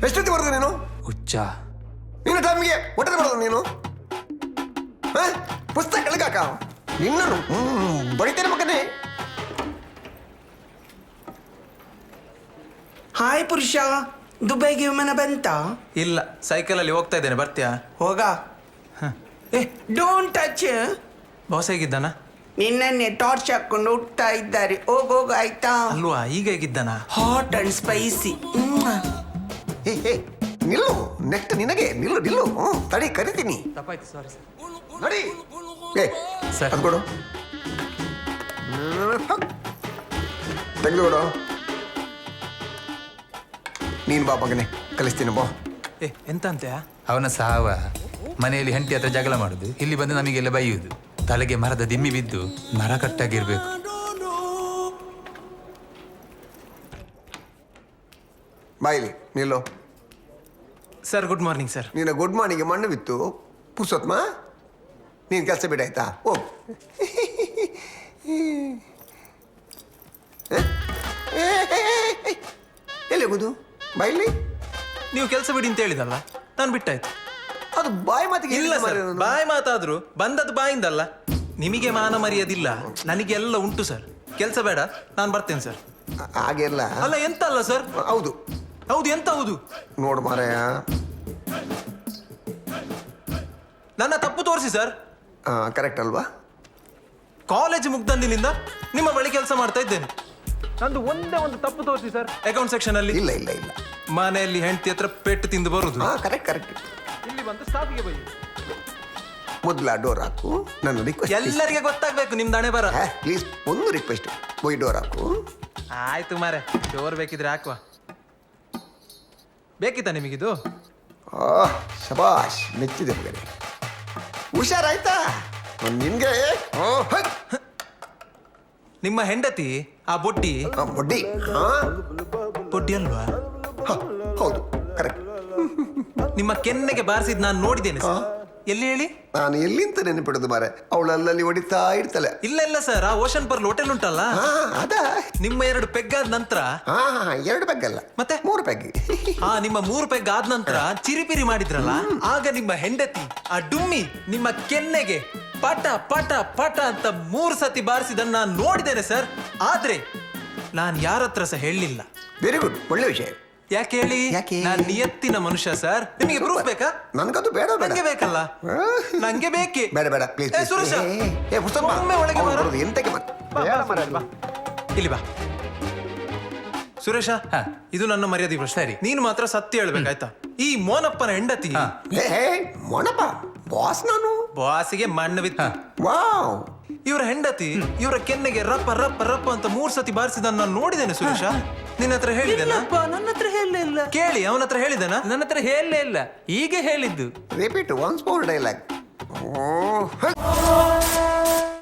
ಎಷ್ಟೊತ್ತಿ ಬರೋದು ನೀನು? ಹುಚ್ಚ. ನೀನು ಟೈಮಿಗೆ ಹೊಟ್ಟೆ ಬರೋದು ನೀನು? ಪುಸ್ತಕ ಕೆಳಗಾಕ ನಿನ್ನನು ಬಡಿತೇನೆ ಮಗನೇ. ಹಾಯ್ ಪುರುಷ, ದುಬೈಗೆ ವಿಮಾನ ಬಂತ? ಇಲ್ಲ, ಸೈಕಲಲ್ಲಿ ಹೋಗ್ತಾ ಇದ್ದೇನೆ, ಬರ್ತೀಯಾ? ಹೋಗ. ಏ ಡೋಂಟ್ ಟಚ್. ಬಾಸ್ ಹೇಗಿದ್ದಾನ? ನಿನ್ನೆ ಟಾರ್ಚ್ ಹಾಕೊಂಡು ಹುಟ್ಟಾ ಇದ್ದಾರೆ. ಹೋಗೋಗ ಆಯ್ತಾ? ಅಲ್ವಾ, ಈಗ ಹೇಗಿದ್ದಾನ? Hot and spicy. ಹೇ ನಿಲ್ಲು, ನೆಕ್ಸ್ಟ್ ನಿನಗೆ. ನಿಲ್ಲು ನಿಲ್ಲು. ತಡಿ ಕರಿತೀನಿ. ತಪ್ಪಾಯ್ತು, ಸಾರಿ ಸರ್. ನೋಡಿ ಸರ್. ಅದು ಕೊಡು, ತೆಗೆದು ಕೊಡು. ನೀನು ಬಾ ಮಗನೇ, ಕಲಿಸ್ತೀನಿ ಬಾ. ಎಂತ ಅಂತ್ಯಾ? ಅವನ ಸಾವ ಮನೆಯಲ್ಲಿ ಹೆಂಡತಿ ಹತ್ರ ಜಗಳ ಮಾಡುದು, ಇಲ್ಲಿ ಬಂದು ನಮಗೆಲ್ಲ ಬೈಯುವುದು. ತಲೆಗೆ ಮರದ ದಿಮ್ಮಿ ಬಿದ್ದು ಮರ ಕಟ್ಟಾಗಿರ್ಬೇಕು. ಬಾಯಿಲಿ ನಿಲ್ಲು. Sir good morning sir. ನೀನು ಗುಡ್ ಮಾರ್ನಿಂಗ್ ಮಣ್ಣು ಬಿತ್ತು ಪುರ್ಸೋತ್ಮ. ನೀನು ಕೆಲಸ ಬಿಡಾಯ್ತಾ? ಹೋಗು. ಎಲ್ಲಿ ಹೋಗುದು? ಬಾಯಿಲಿ. ನೀವು ಕೆಲಸ ಬಿಡಿ ಅಂತ ಹೇಳಿದಲ್ಲ, ನಾನು ಬಿಟ್ಟಾಯ್ತು. ಅದು ಬಾಯಿ ಮಾತಿಗೆ ಇಲ್ಲ ಸರ್, ಬಾಯಿ ಮಾತಾದ್ರು ಬಂದದ್ದು ಬಾಯಿಂದಲ್ಲ. ನಿಮಗೆ ಮಾನ ಮರ್ಯಾದಿಲ್ಲ, ನನಗೆಲ್ಲ ಉಂಟು ಸರ್. ಕೆಲಸ ಬೇಡ, ನಾನು ಬರ್ತೇನೆ ಸರ್. ಹಾಗೆಲ್ಲ ಅಲ್ಲ, ಎಂತ ಅಲ್ಲ ಸರ್. ಹೌದು ಹೌದು, ಎಂತ ಹೌದು? ನೋಡು ಮಾರಾಯ, ನನ್ನ ತಪ್ಪು ತೋರಿಸಿ ಸರ್. ಕರೆಕ್ಟ್ ಅಲ್ವಾ? ಕಾಲೇಜ್ ಮುಗ್ದಂದಿನಿಂದ ನಿಮ್ಮ ಬಳಿ ಕೆಲಸ ಮಾಡ್ತಾ ಇದ್ದೇನೆ. ನಂದು ಒಂದೇ ಒಂದು ತಪ್ಪು ತೋರಿಸಿ ಸರ್. ಅಕೌಂಟ್ ಸೆಕ್ಷನ್ ಅಲ್ಲಿ ಇಲ್ಲ ಇಲ್ಲ ಇಲ್ಲ. ಮನೆಯಲ್ಲಿ ಹೆಂಡತಿ ಹತ್ರ ಪೆಟ್ಟು ತಿಂದು ಬರುದು, ಕರೆಕ್ಟ್ ಕರೆಕ್ಟ್. ಇಲ್ಲಿ ಬಂದು ಸ್ಟಾಫಿಗೆ ಬೈ. ಮೊದಲ ಡೋರ್ ಹಾಕು. ನನ್ನ ರಿಕ್ವೆಸ್ಟ್ ಎಲ್ಲರಿಗೆ ಗೊತ್ತಾಗ್ಬೇಕು ನಿಮ್ದು ಹಣೆ ಬರ. ಪ್ಲೀಸ್, ಒಂದು ರಿಕ್ವೆಸ್ಟ್, ಬೈ ಡೋರ್ ಹಾಕು. ಆಯ್ತು ಮಾರೆ, ಡೋರ್ ಬೇಕಿದ್ರೆ ಹಾಕುವ. ಬೇಕಿತ್ತ ನಿಮಗಿದು? ಶಬಾಷ್, ಮೆಚ್ಚಿದೆ ಮಗನೇ. ಹುಷಾರಾಯ್ತಾ ನಿನ್ಗೆ? ನಿಮ್ಮ ಹೆಂಡತಿ ಆ ಬೊಡ್ಡಿ ಬಡ್ಡಿ. ಬೊಡ್ಡಿ ಅಲ್ವಾ? ಹೌದು, ಕರೆಕ್ಟ್. ನಿಮ್ಮ ಕೆನ್ನೆಗೆ ಬಾರಿಸಿದ್ ನಾನು ನೋಡಿದ್ದೇನೆ ಸರ್. ಎಲ್ಲಿ ಹೇಳಿ? ನಾನು ಎಲ್ಲಿಂತ ನೆನಪಿಡೋದು ಮಾರೆ, ಅವಳು ಅಲ್ಲಲ್ಲಿ ಹೊಡಿತಾ ಇರ್ತಾಳೆ. ಇಲ್ಲ ಇಲ್ಲ ಸರ್, ಆ ಓಷನ್ ಪರ್ಲ್ ಹೋಟೆಲ್ ಉಂಟಲ್ಲ, ಅದ. ನಿಮ್ಮ 2 ಪೆಗ್ ಆದ ನಂತರ. 2 ಪೆಗ್ ಅಲ್ಲ, ಮತ್ತೆ 3 ಪೆಗ್. ನಿಮ್ಮ 3 ಪೆಗ್ ಆದ ನಂತರ ಚಿರಿಪಿರಿ ಮಾಡಿದ್ರಲ್ಲ, ಆಗ ನಿಮ್ಮ ಹೆಂಡತಿ ಆ ಡುಮ್ಮಿ ನಿಮ್ಮ ಕೆನ್ನೆಗೆ ಪಟ ಪಟ ಪಟ ಅಂತ 3 ಸತಿ ಬಾರಿಸಿದನ್ನ ನಾನು ನೋಡಿದ್ದೇನೆ ಸರ್. ಆದ್ರೆ ನಾನು ಯಾರ ಹತ್ರ ಸಹ ಹೇಳಲಿಲ್ಲ. ವೆರಿ ಗುಡ್, ಒಳ್ಳೆ ವಿಷಯ. ಯಾಕೆ ಹೇಳಿ? ಯಾಕೆ? ನಾನು ನಿಯತ್ತಿನ ಮನುಷ್ಯ ಸರ್. ನಿಮಗೆ ಪ್ರೂಫ್ ಬೇಕಾ? ನನ್ಗದು ಬೇಡ ಬೇಡ. ನಂಗೆ ಬೇಕಲ್ಲ, ನಂಗೆ ಬೇಕೇ. ಬೇಡ ಬೇಡ ಪ್ಲೀಸ್. ಸುರೇಶ, ಒಮ್ಮೆ ಒಳಗೆ ಬರ. ಎಂತಕ್ಕೆ ಬಾ. ಇಲ್ಲಿ ಬಾ ಸುರೇಶ, ಇದು ನನ್ನ ಮರ್ಯಾದೆ ಪ್ರಶ್ನೆ. ಸರಿ. ನೀನು ಮಾತ್ರ ಸತ್ಯ ಹೇಳ್ಬೇಕಾಯ್ತಾ? ಈ ಮೋನಪ್ಪನ ಹೆಂಡತಿ ಮೊನಪ್ಪ ಬಾಸ್ ನಾನು. ಬಾಸಿಗೆ ಮಣ್ಣು ಬಿತ್ತು. ವಾವ್. ಇವರ ಹೆಂಡತಿ ಇವರ ಕೆನ್ನೆಗೆ ರಪ್ಪ ರಪ್ಪ ರಪ್ಪ ಅಂತ 3 ಸತಿ ಬಾರಿಸಿದನ್ನ ನಾನು ನೋಡಿದ್ದೇನೆ ಸುರೇಶ. ನಿನ್ನ ಹತ್ರ ಹೇಳಿದ್ದೇನಾ? ನನ್ನ ಹತ್ರ ಹೇಳಲೇ ಇಲ್ಲ. ಕೇಳಿ, ಅವನ ಹತ್ರ ಹೇಳಿದ್ದೇನಾ? ನನ್ನ ಹತ್ರ ಹೇಳಲೇ ಇಲ್ಲ, ಈಗ ಹೇಳಿದ್ದು. Repeat once more dialogue.